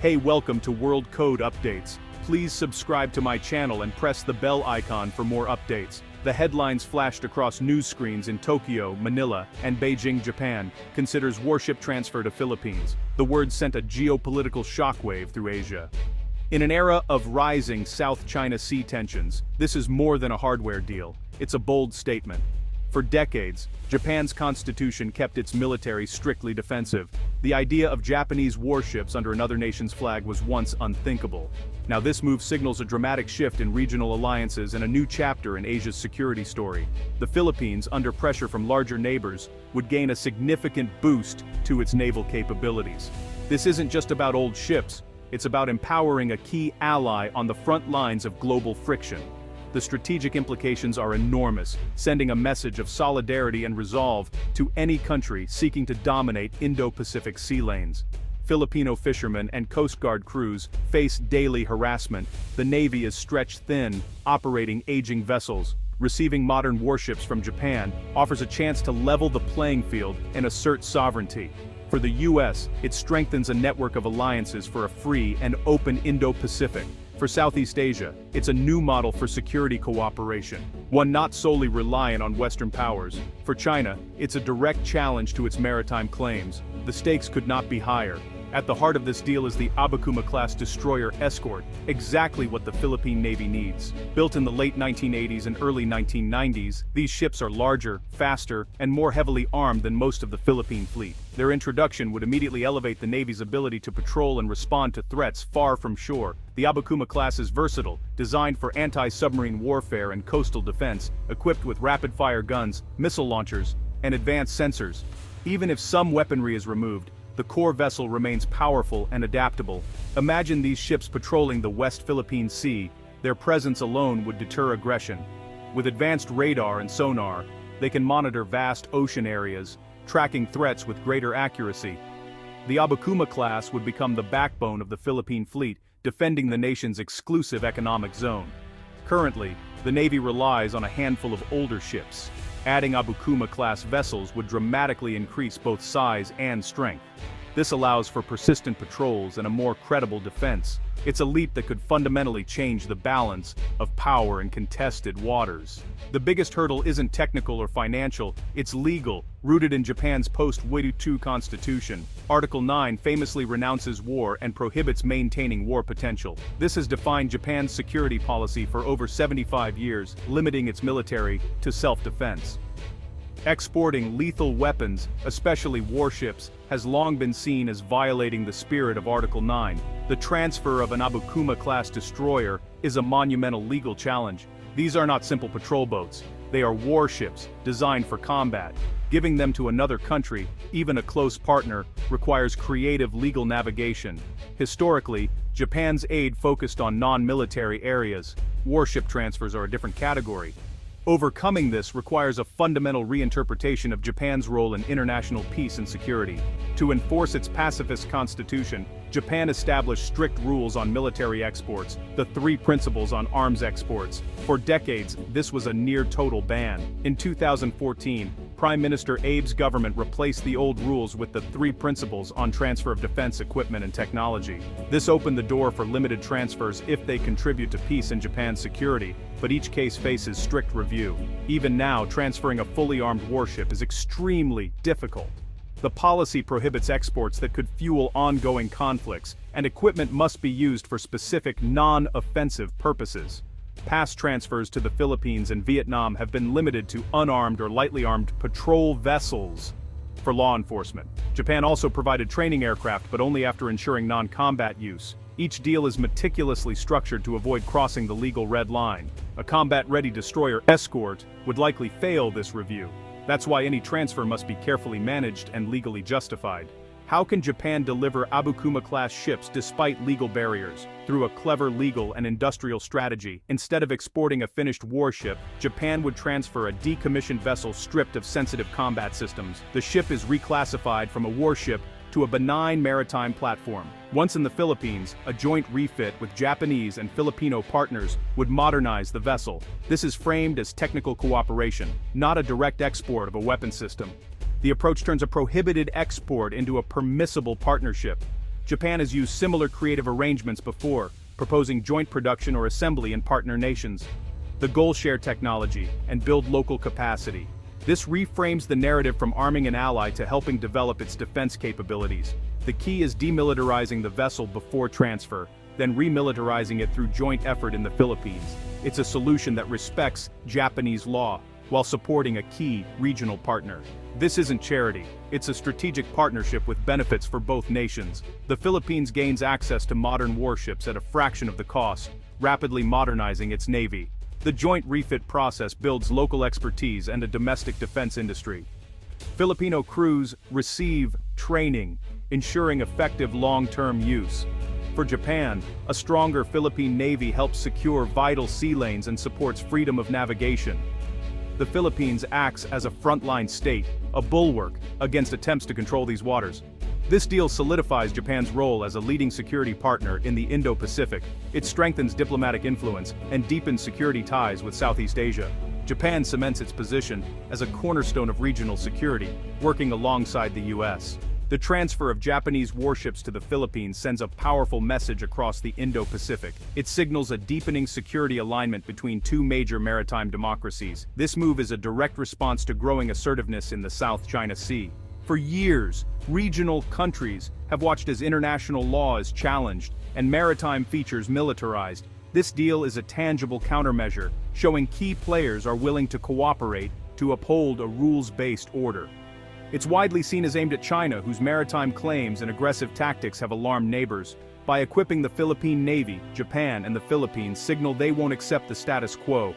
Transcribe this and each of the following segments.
Hey, welcome to World Code Updates. Please subscribe to my channel and press the bell icon for more updates. The headlines flashed across news screens in Tokyo, Manila, and Beijing, Japan, considers warship transfer to Philippines. The word sent a geopolitical shockwave through Asia. In an era of rising South China Sea tensions, this is more than a hardware deal. It's a bold statement. For decades, Japan's constitution kept its military strictly defensive. The idea of Japanese warships under another nation's flag was once unthinkable. Now this move signals a dramatic shift in regional alliances and a new chapter in Asia's security story. The Philippines, under pressure from larger neighbors, would gain a significant boost to its naval capabilities. This isn't just about old ships, it's about empowering a key ally on the front lines of global friction. The strategic implications are enormous, sending a message of solidarity and resolve to any country seeking to dominate Indo-Pacific sea lanes. Filipino fishermen and Coast Guard crews face daily harassment. The Navy is stretched thin, operating aging vessels. Receiving modern warships from Japan offers a chance to level the playing field and assert sovereignty. For the US, it strengthens a network of alliances for a free and open Indo-Pacific. For Southeast Asia, it's a new model for security cooperation, one not solely reliant on Western powers. For China, it's a direct challenge to its maritime claims. The stakes could not be higher. At the heart of this deal is the Abukuma-class destroyer escort, exactly what the Philippine Navy needs. Built in the late 1980s and early 1990s, these ships are larger, faster, and more heavily armed than most of the Philippine fleet. Their introduction would immediately elevate the Navy's ability to patrol and respond to threats far from shore. The Abukuma class is versatile, designed for anti-submarine warfare and coastal defense, equipped with rapid-fire guns, missile launchers, and advanced sensors. Even if some weaponry is removed, the core vessel remains powerful and adaptable. Imagine these ships patrolling the West Philippine Sea. Their presence alone would deter aggression. With advanced radar and sonar, they can monitor vast ocean areas, tracking threats with greater accuracy. The Abukuma class would become the backbone of the Philippine fleet, defending the nation's exclusive economic zone. Currently, the Navy relies on a handful of older ships. Adding Abukuma-class vessels would dramatically increase both size and strength. This allows for persistent patrols and a more credible defense. It's a leap that could fundamentally change the balance of power in contested waters. The biggest hurdle isn't technical or financial, it's legal, rooted in Japan's post-WWII constitution. Article 9 famously renounces war and prohibits maintaining war potential. This has defined Japan's security policy for over 75 years, limiting its military to self-defense. Exporting lethal weapons, especially warships, has long been seen as violating the spirit of Article 9. The transfer of an Abukuma-class destroyer is a monumental legal challenge. These are not simple patrol boats. They are warships designed for combat. Giving them to another country, even a close partner, requires creative legal navigation. Historically, Japan's aid focused on non-military areas. Warship transfers are a different category. Overcoming this requires a fundamental reinterpretation of Japan's role in international peace and security. To enforce its pacifist constitution, Japan established strict rules on military exports, the three principles on arms exports. For decades, this was a near-total ban. In 2014, Prime Minister Abe's government replaced the old rules with the three principles on transfer of defense equipment and technology. This opened the door for limited transfers if they contribute to peace and Japan's security, but each case faces strict review. Even now, transferring a fully armed warship is extremely difficult. The policy prohibits exports that could fuel ongoing conflicts, and equipment must be used for specific non-offensive purposes. Past transfers to the Philippines and Vietnam have been limited to unarmed or lightly armed patrol vessels for law enforcement. Japan also provided training aircraft, but only after ensuring non-combat use. Each deal is meticulously structured to avoid crossing the legal red line. A combat-ready destroyer escort would likely fail this review. That's why any transfer must be carefully managed and legally justified. How can Japan deliver Abukuma-class ships despite legal barriers? Through a clever legal and industrial strategy. Instead of exporting a finished warship, Japan would transfer a decommissioned vessel stripped of sensitive combat systems. The ship is reclassified from a warship to a benign maritime platform. Once in the Philippines, a joint refit with Japanese and Filipino partners would modernize the vessel. This is framed as technical cooperation, not a direct export of a weapon system. The approach turns a prohibited export into a permissible partnership. Japan has used similar creative arrangements before, proposing joint production or assembly in partner nations. The goal: share technology and build local capacity. This reframes the narrative from arming an ally to helping develop its defense capabilities. The key is demilitarizing the vessel before transfer, then remilitarizing it through joint effort in the Philippines. It's a solution that respects Japanese law, while supporting a key regional partner. This isn't charity, it's a strategic partnership with benefits for both nations. The Philippines gains access to modern warships at a fraction of the cost, rapidly modernizing its navy. The joint refit process builds local expertise and a domestic defense industry. Filipino crews receive training, ensuring effective long-term use. For Japan, a stronger Philippine Navy helps secure vital sea lanes and supports freedom of navigation. The Philippines acts as a frontline state, a bulwark, against attempts to control these waters. This deal solidifies Japan's role as a leading security partner in the Indo-Pacific. It strengthens diplomatic influence and deepens security ties with Southeast Asia. Japan cements its position as a cornerstone of regional security, working alongside the U.S. The transfer of Japanese warships to the Philippines sends a powerful message across the Indo-Pacific. It signals a deepening security alignment between two major maritime democracies. This move is a direct response to growing assertiveness in the South China Sea. For years, regional countries have watched as international law is challenged and maritime features militarized. This deal is a tangible countermeasure, showing key players are willing to cooperate to uphold a rules-based order. It's widely seen as aimed at China, whose maritime claims and aggressive tactics have alarmed neighbors. By equipping the Philippine Navy, Japan and the Philippines signal they won't accept the status quo.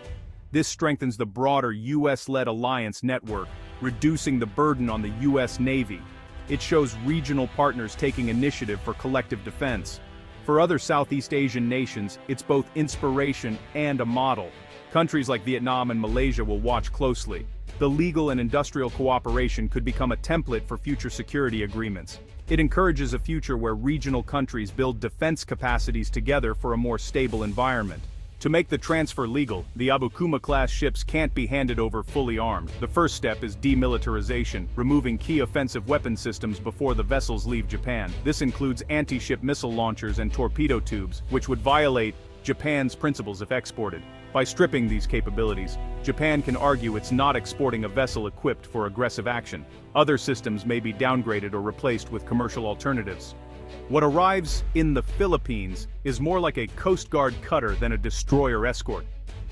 This strengthens the broader US-led alliance network, reducing the burden on the US Navy. It shows regional partners taking initiative for collective defense. For other Southeast Asian nations, it's both inspiration and a model. Countries like Vietnam and Malaysia will watch closely. The legal and industrial cooperation could become a template for future security agreements. It encourages a future where regional countries build defense capacities together for a more stable environment. To make the transfer legal, the Abukuma-class ships can't be handed over fully armed. The first step is demilitarization, removing key offensive weapon systems before the vessels leave Japan. This includes anti-ship missile launchers and torpedo tubes, which would violate Japan's principles if exported. By stripping these capabilities, Japan can argue it's not exporting a vessel equipped for aggressive action. Other systems may be downgraded or replaced with commercial alternatives. What arrives in the Philippines is more like a Coast Guard cutter than a destroyer escort.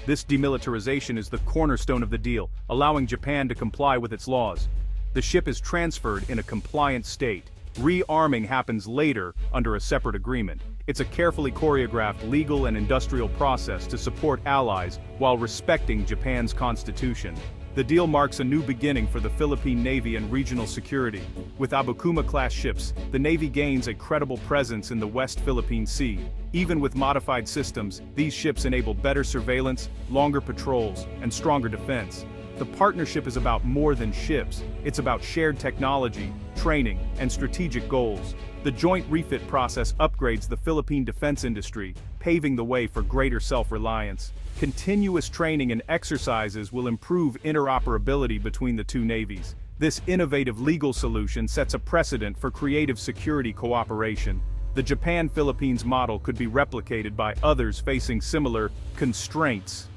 This demilitarization is the cornerstone of the deal, allowing Japan to comply with its laws. The ship is transferred in a compliant state. Rearming happens later under a separate agreement. It's a carefully choreographed legal and industrial process to support allies while respecting Japan's constitution. The deal marks a new beginning for the Philippine Navy and regional security. With Abukuma-class ships, the Navy gains a credible presence in the West Philippine Sea. Even with modified systems, these ships enable better surveillance, longer patrols, and stronger defense. The partnership is about more than ships. It's about shared technology, training, and strategic goals. The joint refit process upgrades the Philippine defense industry, paving the way for greater self-reliance. Continuous training and exercises will improve interoperability between the two navies. This innovative legal solution sets a precedent for creative security cooperation. The Japan-Philippines model could be replicated by others facing similar constraints.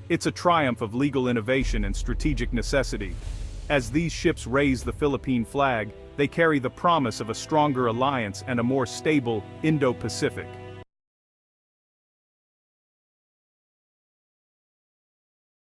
It's a triumph of legal innovation and strategic necessity. As these ships raise the Philippine flag, they carry the promise of a stronger alliance and a more stable Indo-Pacific.